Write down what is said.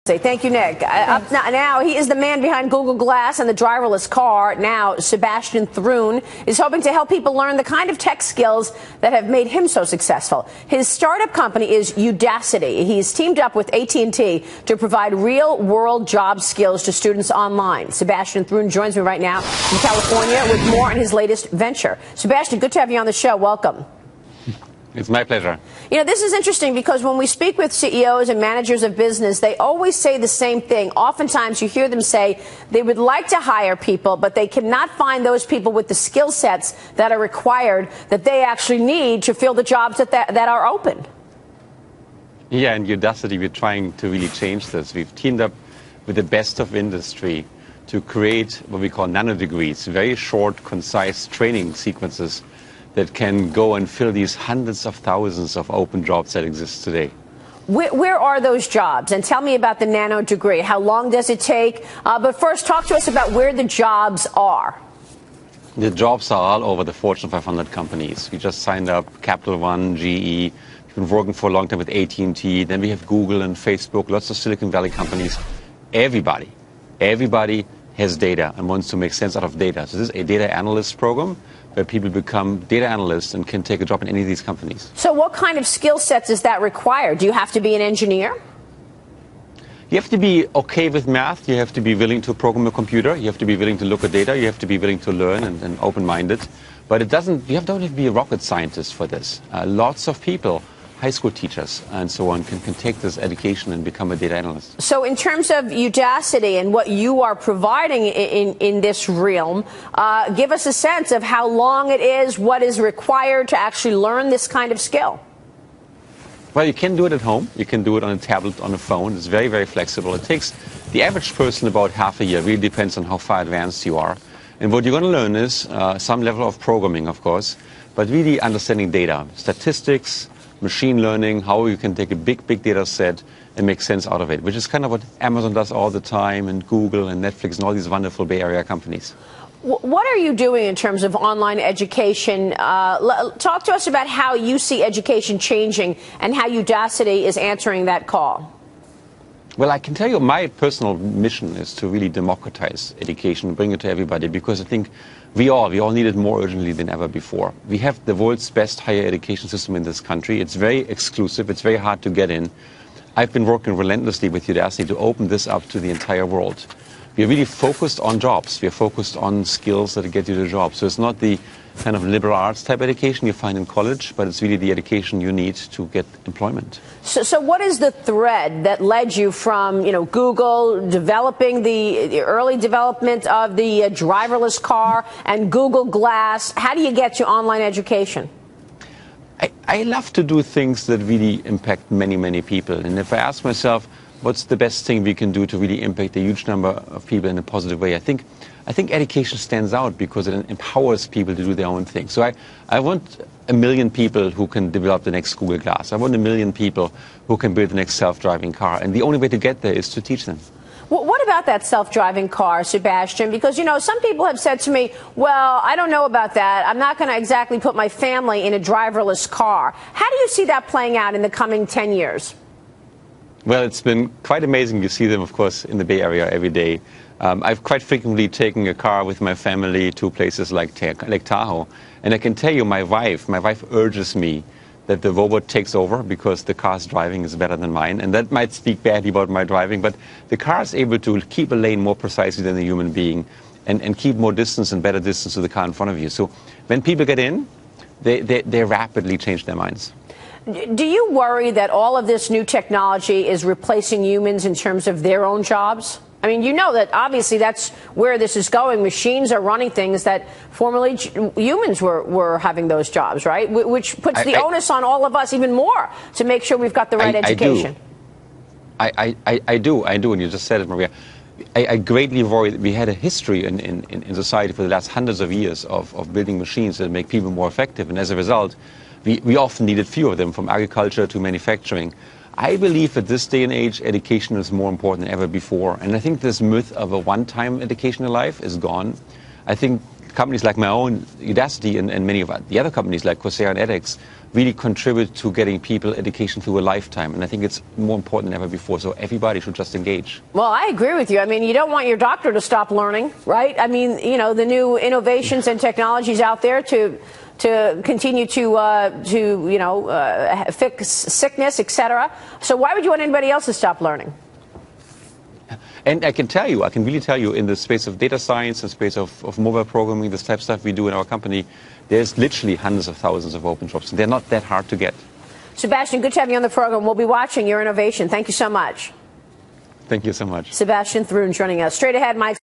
Thank you, Nick. Up now, he is the man behind Google Glass and the driverless car. Now, Sebastian Thrun is hoping to help people learn the kind of tech skills that have made him so successful. His startup company is Udacity. He's teamed up with AT&T to provide real-world job skills to students online. Sebastian Thrun joins me right now from California with more on his latest venture. Sebastian, good to have you on the show. Welcome. It's my pleasure. You know, this is interesting because when we speak with CEOs and managers of business, they always say the same thing. Oftentimes you hear them say they would like to hire people, but they cannot find those people with the skill sets that are required, that they actually need to fill the jobs that are open. Yeah, and Udacity, we're trying to really change this. We've teamed up with the best of industry to create what we call nano degrees, very short, concise training sequences that can go and fill these hundreds of thousands of open jobs that exist today. Where are those jobs? And tell me about the nano degree. How long does it take? But first, talk to us about where the jobs are. The jobs are all over the Fortune 500 companies. We just signed up Capital One, GE. We've been working for a long time with AT&T. Then we have Google and Facebook, lots of Silicon Valley companies. Everybody has data and wants to make sense out of data. So this is a data analyst program where people become data analysts and can take a job in any of these companies. So what kind of skill sets is that required? Do you have to be an engineer? You have to be okay with math. You have to be willing to program a computer. You have to be willing to look at data. You have to be willing to learn and open-minded. But you don't have to be a rocket scientist for this. Lots of people, high school teachers and so on, can take this education and become a data analyst. So in terms of Udacity and what you are providing in this realm, give us a sense of how long it is, what is required to actually learn this kind of skill. Well, you can do it at home. You can do it on a tablet, on a phone. It's very, very flexible. It takes the average person about half a year. It really depends on how far advanced you are. And what you're going to learn is some level of programming, of course, but really understanding data, statistics, machine learning, how you can take a big data set and make sense out of it, which is kind of what Amazon does all the time, and Google and Netflix and all these wonderful Bay Area companies. What are you doing in terms of online education? Talk to us about how you see education changing and how Udacity is answering that call. Well, I can tell you my personal mission is to really democratize education, bring it to everybody, because I think we all need it more urgently than ever before. We have the world's best higher education system in this country. It's very exclusive. It's very hard to get in. I've been working relentlessly with Udacity to open this up to the entire world. We are really focused on jobs. We are focused on skills that get you the job. So it's not the kind of liberal arts type education you find in college, but it's really the education you need to get employment. So what is the thread that led you from, Google developing the early development of the driverless car and Google Glass? How do you get to online education? I love to do things that really impact many, many people. And if I ask myself, what's the best thing we can do to really impact a huge number of people in a positive way? I think education stands out because it empowers people to do their own thing. So I want 1 million people who can develop the next Google Glass. I want 1 million people who can build the next self-driving car. And the only way to get there is to teach them. Well, what about that self-driving car, Sebastian? Because, some people have said to me, well, I don't know about that. I'm not going to exactly put my family in a driverless car. How do you see that playing out in the coming 10 years? Well, it's been quite amazing. You see them, of course, in the Bay Area every day. I've quite frequently taken a car with my family to places like Tahoe. And I can tell you, my wife urges me that the robot takes over because the car's driving is better than mine. And that might speak badly about my driving, but the car is able to keep a lane more precisely than a human being and keep more distance and better distance to the car in front of you. So when people get in, they rapidly change their minds. Do you worry that all of this new technology is replacing humans in terms of their own jobs? I mean, that obviously that's where this is going. Machines are running things that formerly humans were having those jobs, right? Which puts the onus on all of us even more to make sure we've got the right education. I do, and you just said it, Maria. I greatly worry that we had a history in society for the last hundreds of years of building machines that make people more effective, and as a result, we often needed few of them, from agriculture to manufacturing. I believe at this day and age, education is more important than ever before. And I think this myth of a one-time education in life is gone. I think companies like my own, Udacity, and many of the other companies like Coursera and edX really contribute to getting people education through a lifetime. And I think it's more important than ever before. So everybody should just engage. Well, I agree with you. I mean, you don't want your doctor to stop learning, right? I mean, you know, the new innovations and technologies out there to continue to fix sickness, et cetera. So why would you want anybody else to stop learning? And I can really tell you, in the space of data science, in the space of mobile programming, this type of stuff we do in our company, there's literally hundreds of thousands of open jobs. They're not that hard to get. Sebastian, good to have you on the program. We'll be watching your innovation. Thank you so much. Thank you so much. Sebastian Thrun joining us. Straight ahead, Mike.